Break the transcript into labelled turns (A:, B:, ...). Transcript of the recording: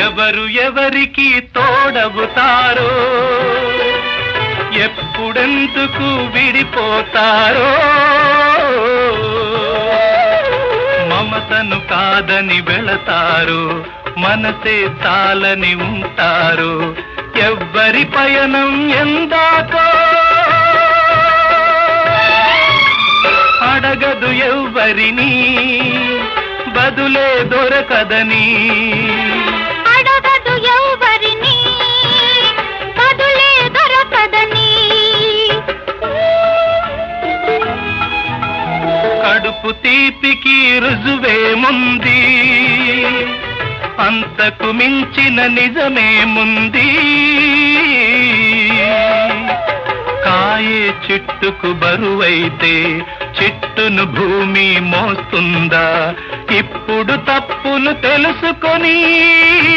A: ఎవరు ఎవరికి తోడవుతారో, ఎప్పుడెందుకు విడిపోతారో, మమతను కాదని వెళతారు, మనసే చాలని ఉంటారు. ఎవ్వరి పయనం ఎందాకో అడగదు ఎవ్వరిని, బదులే దొరకదని.
B: అడగదు ఎవ్వరిని, బదులే దొరకదని.
A: కడుపు తీపికి రుజువేముంది, అంతకు మించిన నిజమేముంది. కాయే చెట్టుకు బరువైతే చెట్టును భూమి మోస్తుందా? ఇప్పుడు తప్పును తెలుసుకొని